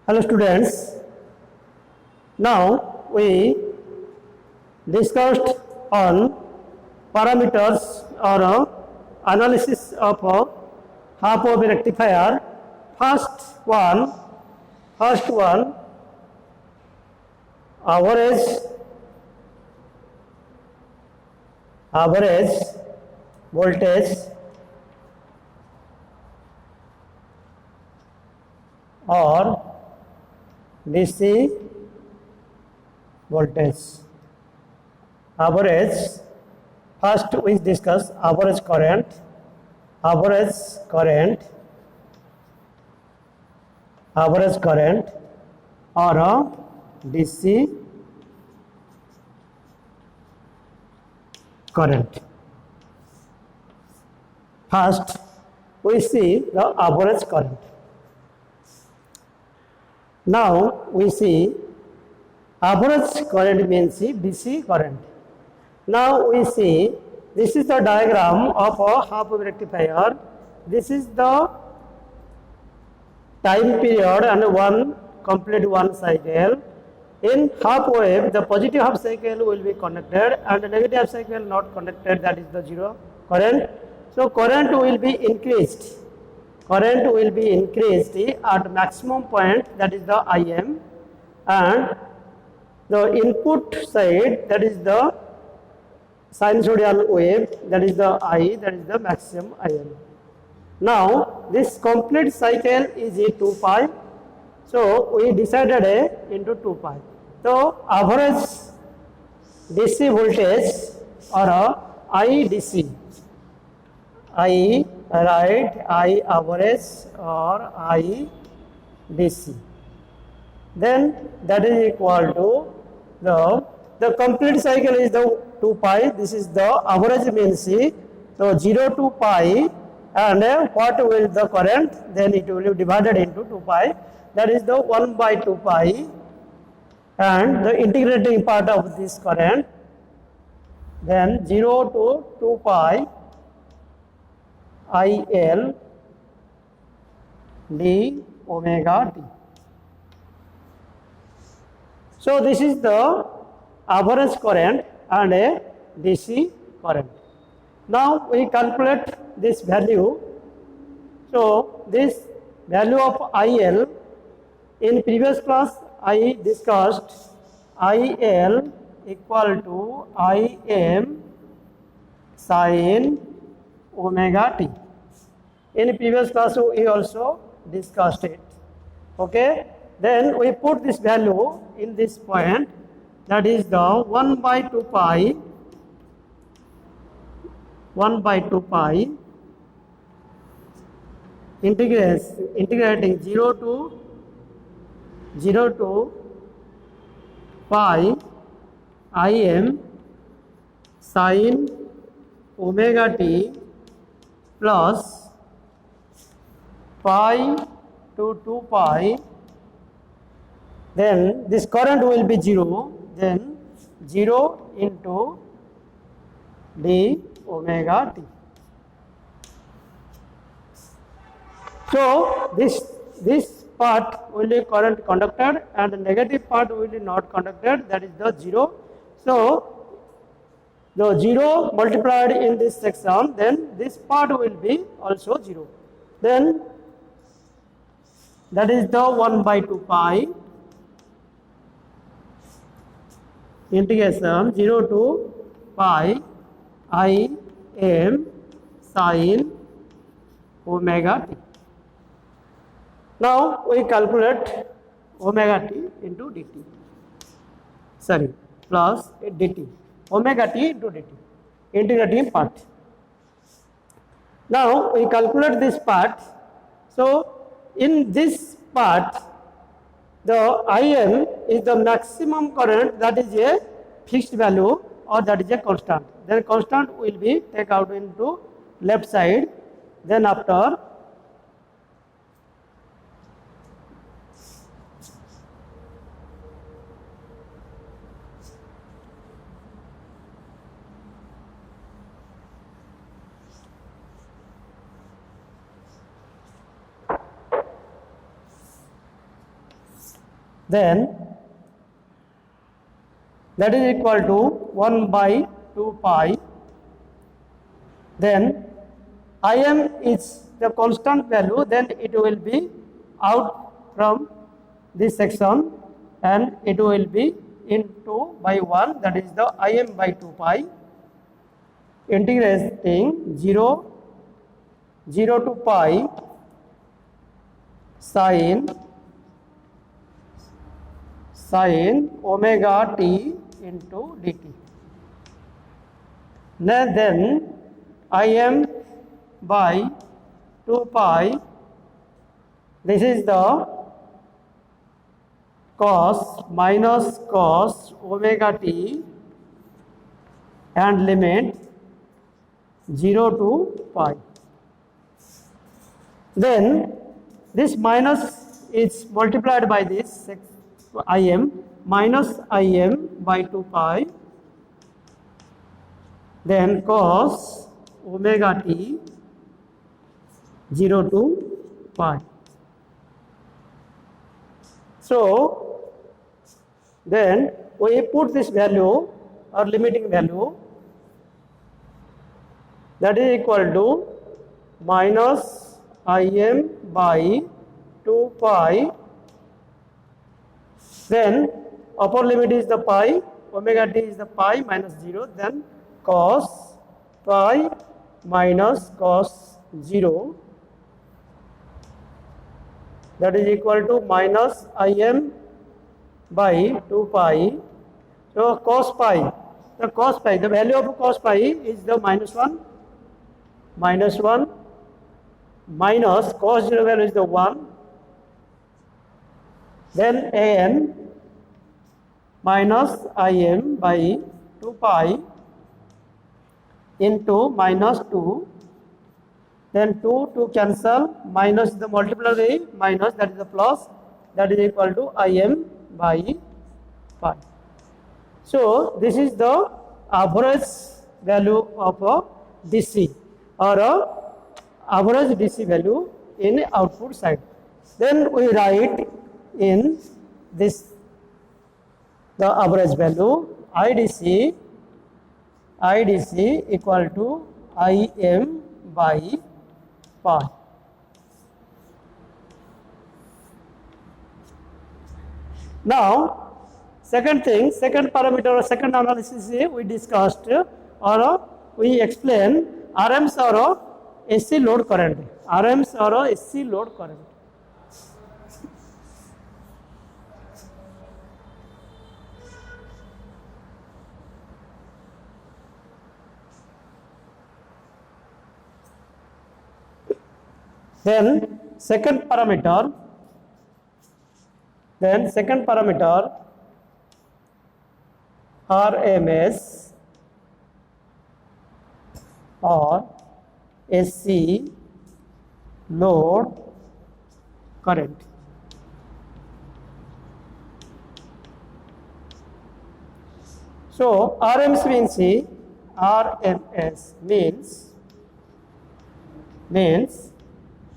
Hello students, now we discussed on parameters or analysis of half wave rectifier. First one average voltage or DC voltage. Average, first we discuss average current or DC current. First we see the average current. Now we see average current means DC current. Now we see this is the diagram of a half wave rectifier. This is the time period and complete one cycle. In half wave, the positive half cycle will be conducted and the negative half cycle not conducted, that is the zero current. So current will be increased. Current will be increased at maximum point, that is the Im, and the input side, that is the sinusoidal wave, that is the I, that is the maximum Im. Now this complete cycle is 2 pi, so we decided into 2 pi. So average DC voltage or IDC, I average or IDC, then that is equal to the complete cycle is the 2 pi. This is the average means so 0 to pi, and what will the current, then it will be divided into 2 pi, that is the 1 by 2 pi, and the integrating part of this current, then 0 to 2 pi IL d omega t. So this is the average current and a DC current. Now we calculate this value. So this value of IL, in previous class I discussed IL equal to Im sin omega t. In previous class we also discussed it. Okay, then we put this value in this point, that is the 1 by 2 pi integrating 0 to pi Im sin omega t plus pi to 2 pi, then this current will be 0, then 0 into d omega t. So this part will be current conducted and the negative part will be not conducted, that is the 0. So the 0 multiplied in this section, then this part will be also 0. Then that is the 1 by 2 pi integration 0 to pi Im sin omega t. Now we calculate omega t into dt. Sorry, plus dt. Omega t into dt, integrating part. Now we calculate this part. So in this part, the Im is the maximum current, that is a fixed value or that is a constant. Then constant will be take out into left side. Then after then that is equal to 1 by 2 pi. Then Im is the constant value, then it will be out from this section and it will be into by 1, that is the Im by 2 pi, integrating 0 to pi sin omega t into dt. Then Im by 2 pi, this is the cos minus cos omega t and limit 0 to pi. Then this minus is multiplied by this Im, minus Im by 2 pi, then cos omega t 0 to pi. So then we put this value or limiting value, that is equal to minus Im by 2 pi, then upper limit is the pi, omega t is the pi minus 0, then cos pi minus cos 0, that is equal to minus Im by 2 pi. So cos pi, the value of cos pi is the minus 1 minus cos 0 value is the 1, then an minus Im by 2 pi into minus 2, then 2 to cancel, minus the multiplier minus, that is the plus, that is equal to Im by pi. So this is the average value of a DC or a average DC value in output side. Then we write in this the average value IDC equal to Im by pi. Now second parameter or second analysis we discussed or we explain RMS or AC load current. RMS or AC load current. Then second parameter RMS or AC load current. So RMS means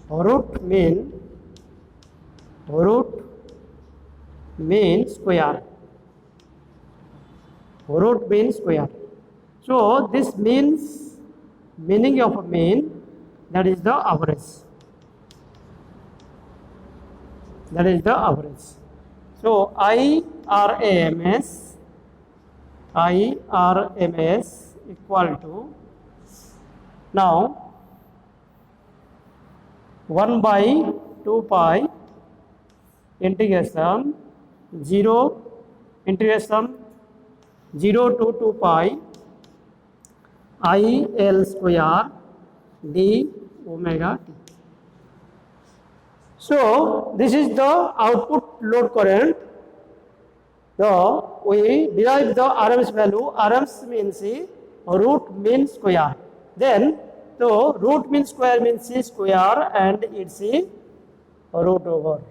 root mean square. So this meaning of a mean, that is the average. So IRMS equal to, now 1 by 2 pi integration 0 to 2 pi IL square d omega t. So this is the output load current. So we derive the RMS value. RMS means root mean square. Then so root mean square means c square and it's root over.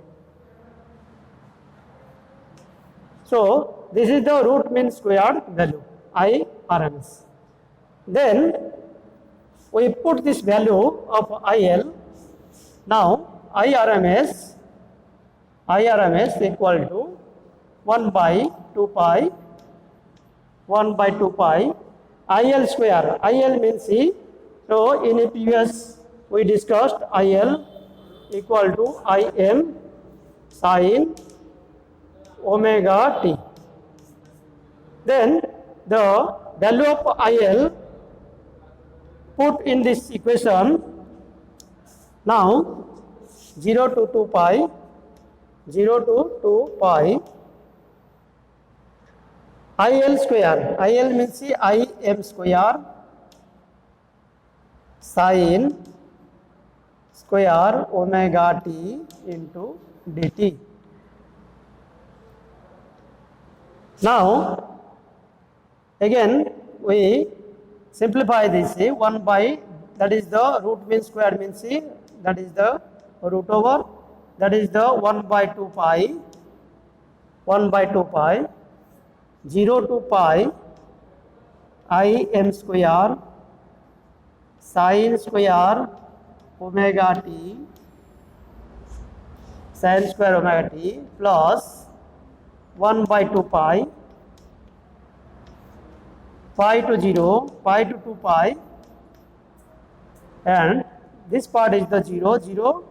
So this is the root mean squared value IRMS. Then we put this value of IL. Now IRMS equal to 1 by 2 pi, 1 by 2 pi, IL square. IL means C. So in a previous we discussed IL equal to Im sin omega t. Then the value of IL put in this equation. Now 0 to 2 pi, 0 to 2 pi, IL square. IL means Im square sin square omega t into dt. Now again we simplify this. 1 by, that is the root means square means C, that is the root over, that is the 1 by 2 pi, 1 by 2 pi, 0 to pi, Im square sin square omega t, sin square omega t plus 1 by 2 pi, pi to 0, pi to 2 pi, and this part is the 0, 0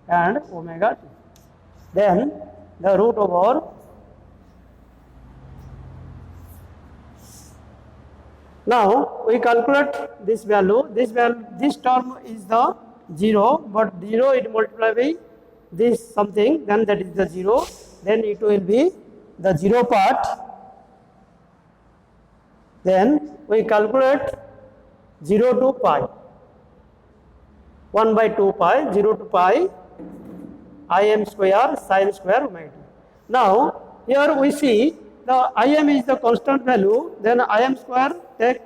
and omega t. Then the root over now we calculate this value. This term is the 0, but 0 it multiply by this something, then that is the 0, then it will be the 0 part. Then we calculate 0 to pi, 1 by 2 pi, 0 to pi, Im square sin square omega t. Now here we see the Im is the constant value, then Im square take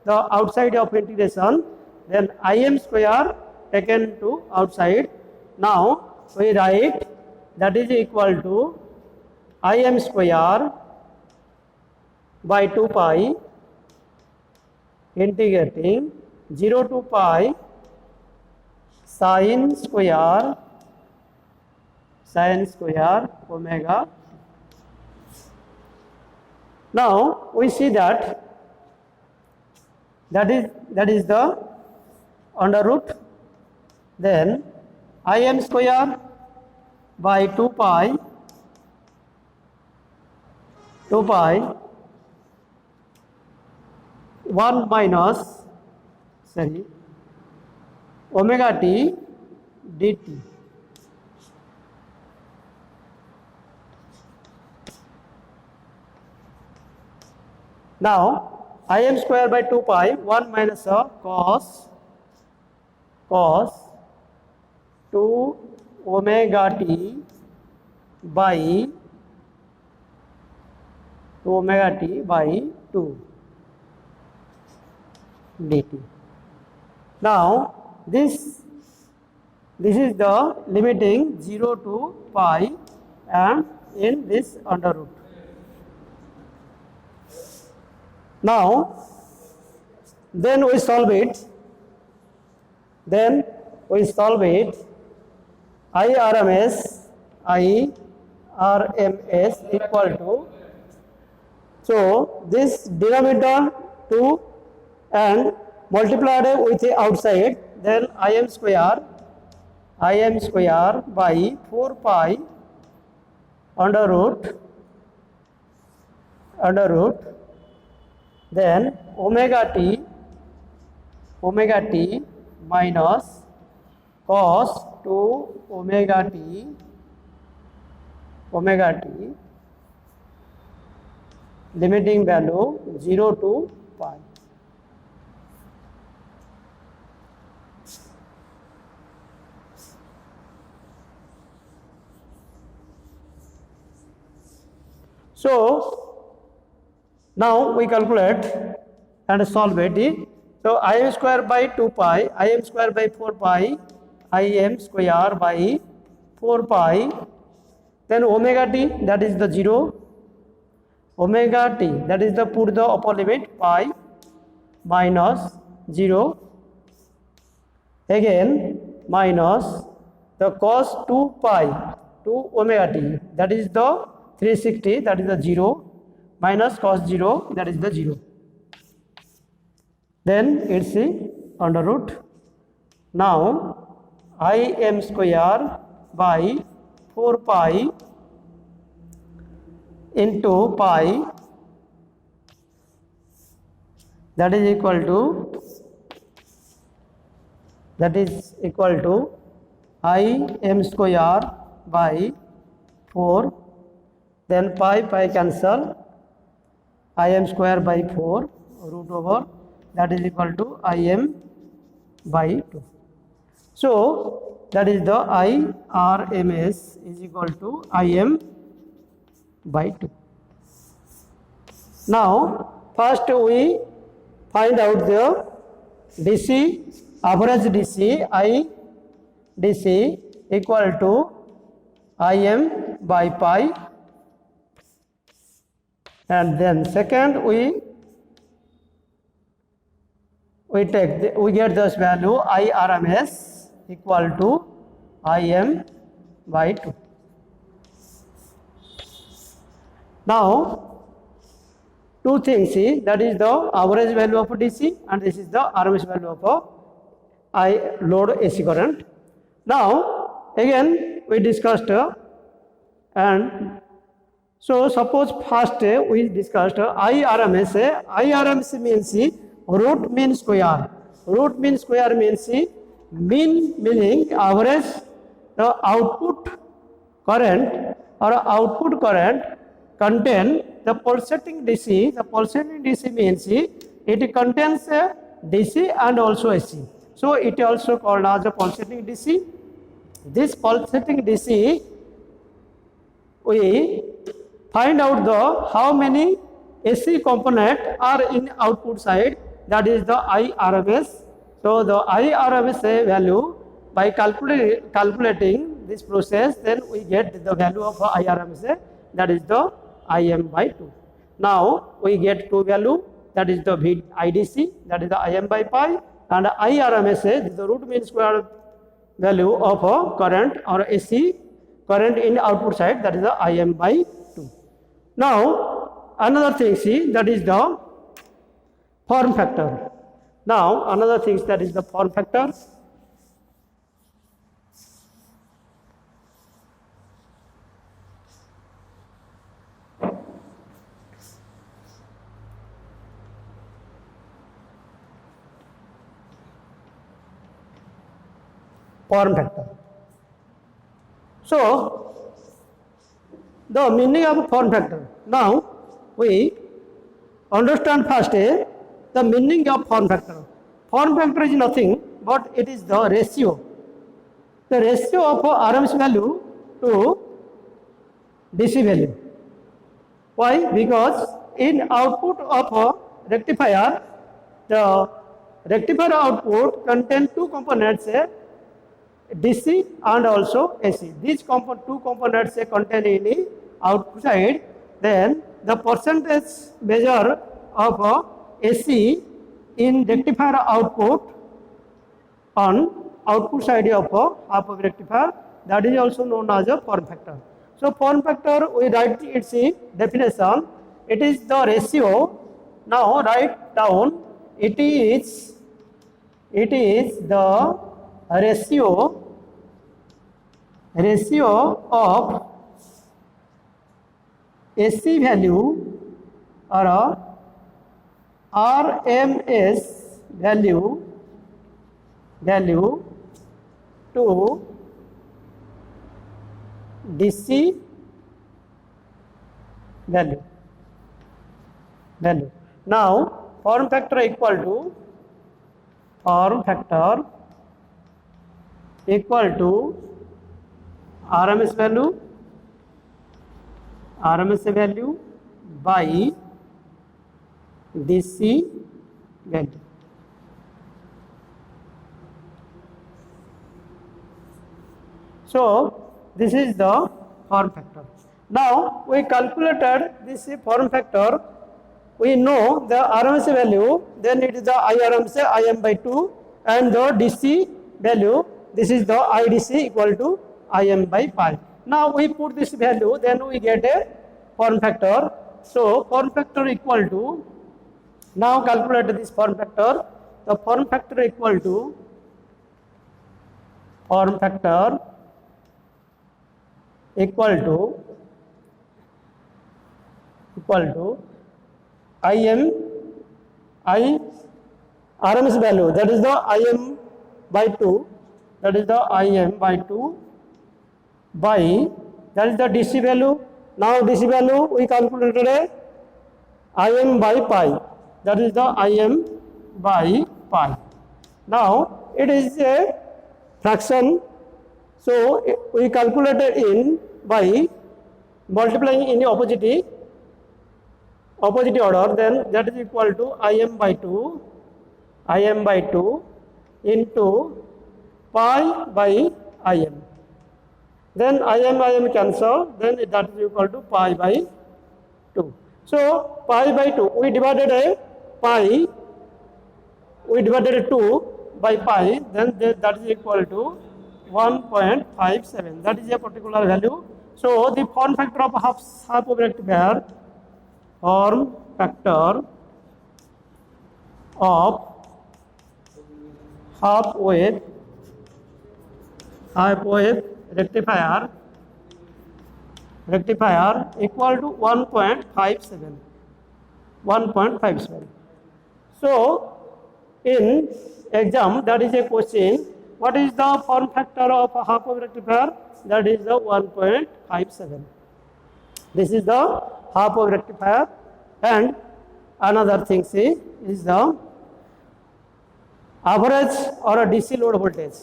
the outside of integration, then Im square taken to outside. Now we write that is equal to Im square by 2 pi integrating 0 to pi sin square omega. Now we see that is the under root, then Im square by 2 pi 1 minus omega t dt. Now Im square by 2 pi 1 minus cos 2 omega t by 2 dt. Now this is the limiting 0 to pi and in this under root. Now then we solve it. IRMS equal to, so this denominator 2 and multiplied with the outside, then Im square by 4 pi under root, then omega t minus cos 2 omega t limiting value 0 to pi. So now we calculate and solve it. So Im square by 2 pi, Im square by 4 pi, Im square by 4 pi, then omega t, that is the 0, omega t, that is the put the upper limit pi minus 0, again minus the cos 2 pi 2 omega t, that is the 360, that is the 0, minus cos 0, that is the 0. Then it's the under root. Now Im square by 4 pi into pi, that is equal to Im square by 4, then pi cancel, Im square by 4 root over, that is equal to Im by 2. So that is the IRMS is equal to Im by 2. Now first we find out the DC, average DC, IDC equal to Im by pi, and then second we get this value IRMS equal to Im by 2. Now two things, see, that is the average value of DC and this is the RMS value of load AC current. Now again we discussed and so suppose first we discussed IRMS. IRMS means root mean square. Root mean square means mean, meaning average the output current or output current contain the pulsating DC. The pulsating DC means it contains DC and also AC. So it also called as a pulsating DC. This pulsating DC, we find out the how many AC component are in output side, that is the IRMS. So the IRMS value, by calculating this process, then we get the value of IRMS, that is the Im by 2. Now we get two value, that is the IDC, that is the Im by pi, and IRMS is the root mean square value of current or AC current in output side, that is the Im by 2. Now another thing, see, that is the form factor. Now another thing, that is the form factor. Form factor. So the meaning of form factor. Now we understand first the meaning of form factor. Form factor is nothing but it is the ratio. The ratio of RMS value to DC value. Why? Because in output of a rectifier, the rectifier output contains two components, DC and also AC. These two components contain in the output side. Then the percentage measure of AC in rectifier output on output side of half of rectifier, that is also known as a form factor. So form factor, we write its definition. It is the ratio. Now write down. It is the ratio of AC value or RMS value to DC value. Now form factor equal to RMS value by DC value. So this is the form factor. Now we calculated this form factor. We know the RMS value, then it is the IRMS Im by 2, and the DC value, this is the IDC equal to Im by pi. Now we put this value, then we get form factor. So form factor equal to, now calculate this form factor. The form factor equal to Im I RMS value, that is the Im by 2, that is the Im by 2 by, that is the DC value. Now DC value we calculated Im by pi, that is the Im by pi. Now it is a fraction, so we calculated in by multiplying in the opposite order, then that is equal to Im by 2 into pi by Im. Then Im cancel, then that is equal to pi by 2. So pi by 2, we divided a 2 by pi, then that is equal to 1.57. That is a particular value. So the form factor of half wave rectifier, form factor of half wave rectifier equal to 1.57. So in exam, that is a question, what is the form factor of a half wave rectifier? That is the 1.57. This is the half wave rectifier. And another thing is the average or a DC load voltage.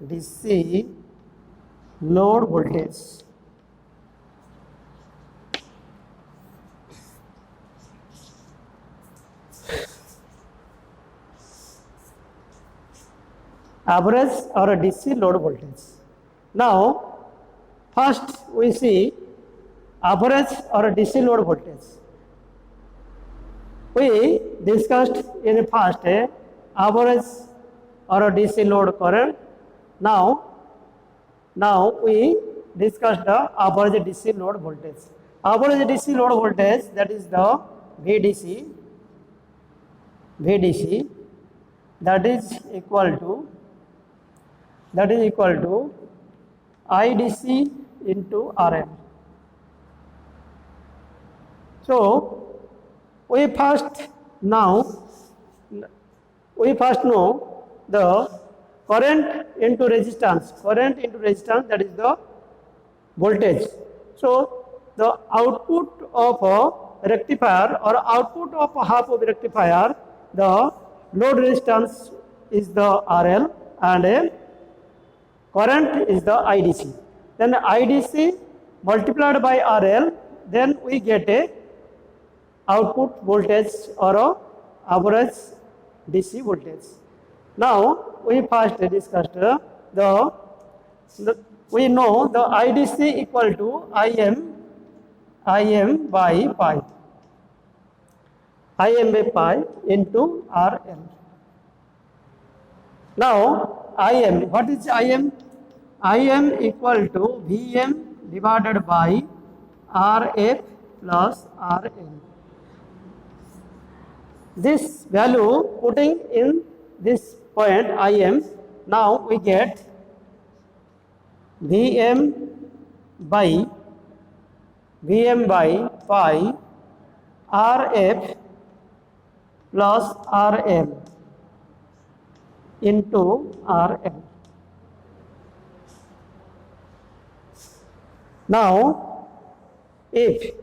DC load voltage. Average or a DC load voltage. Now, first we see average or a DC load voltage. We discussed in the past average or a DC load current. Now we discussed the average DC load voltage. Average DC load voltage, that is the VDC, that is equal to IDC into RL. So we first know the current into resistance, that is the voltage. So the output of a rectifier or output of a half wave rectifier, the load resistance is the RL and current is the IDC. Then IDC multiplied by RL, then we get a output voltage or a average DC voltage. Now we first discussed we know the IDC equal to Im by pi into RL. Now Im, what is Im? Im equal to Vm divided by Rf plus Rn. This value putting in this point Im, now we get Vm by pi Rf plus Rn into Rn. Now if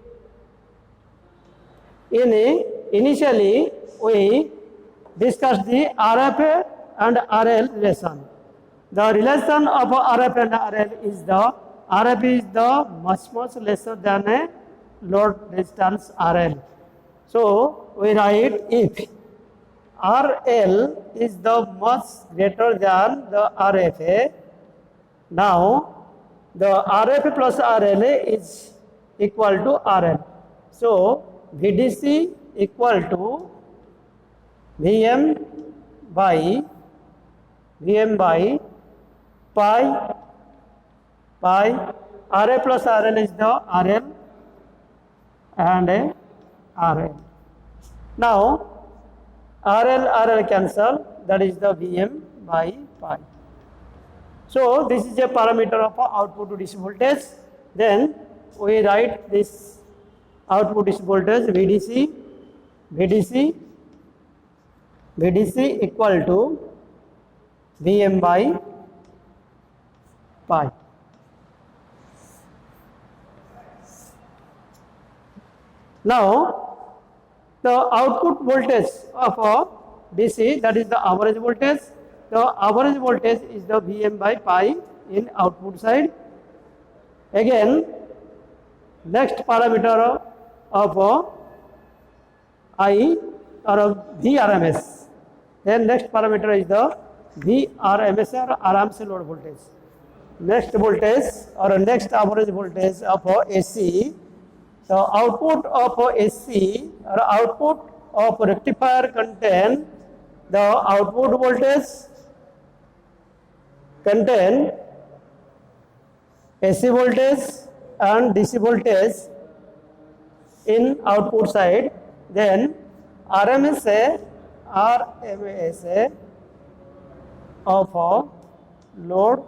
initially we discussed the RF and RL relation. The relation of RF and RL is the RF is the much lesser than a load resistance RL. So we write if RL is the much greater than the RF, Now the RFA plus RLA is equal to RL. So VDC equal to VM by pi RA plus RL is the RL and RL. Now RL cancel, that is the VM by pi. So this is a parameter of output to DC voltage. Then we write this output DC voltage VDC equal to VM by pi. Now the output voltage of a DC, that is the average voltage. The average voltage is the VM by pi in output side. Again, next parameter of I or VRMS. Then next parameter is the VRMS or RMS load voltage. Next voltage or next average voltage of AC. The output of AC or output of rectifier contain the output voltage, contain AC voltage and DC voltage in output side. Then RMSA of load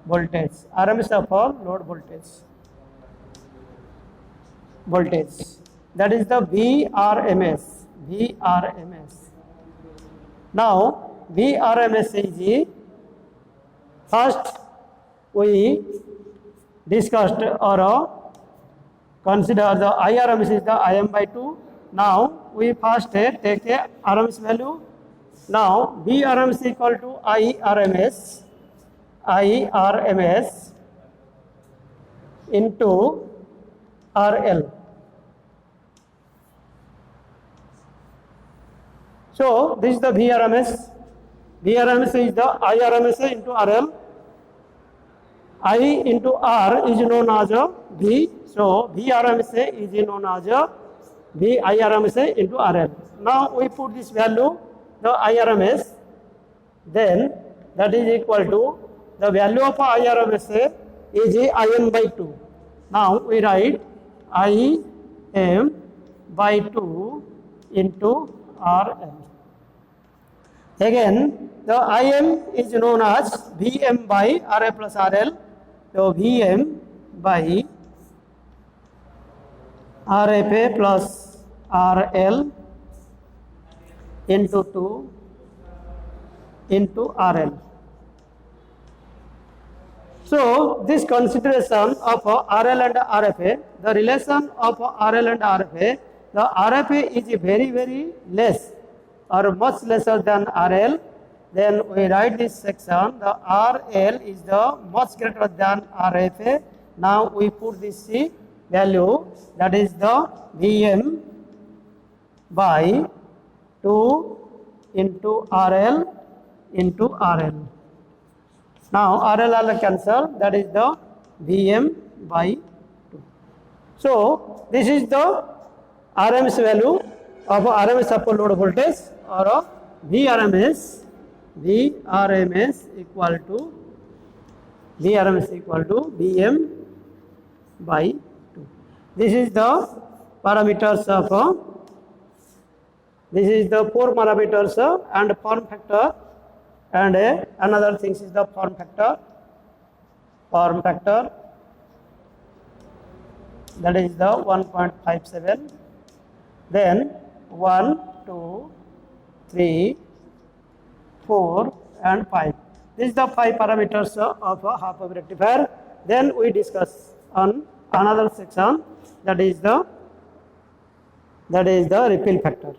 voltage, RMS of load voltage, that is the VRMS. Now VRMS is first we discussed or consider the IRMS is the IM by 2. Now we first take a RMS value. Now VRMS equal to IRMS into RL. So this is the VRMS. VRMS is the IRMS into RL. I into R is known as a V. So VRMS is known as a VIRMS into RL. Now we put this value, the IRMS, then that is equal to the value of IRMS is IM by 2. Now we write IM by 2 into RL. Again, the IM is known as VM by RA plus RL. So VM by RFA plus RL into 2 into RL. So this consideration of RL and RFA, the relation of RL and RFA, the RFA is very less or much lesser than RL. Then we write this section, the RL is the much greater than RFA. Now we put this C value, that is the VM by 2 into RL into RL. Now RL cancel, that is the VM by 2. So this is the RMS value of RMS upper load voltage or VRMS equal to VM by 2. This is the parameters of this is the 4 parameters and form factor, and another thing is the form factor, that is the 1.57. Then 1, 2, 3, 4 and 5. This is the 5 parameters of a half wave rectifier. Then we discuss on another section, that is the refill factor.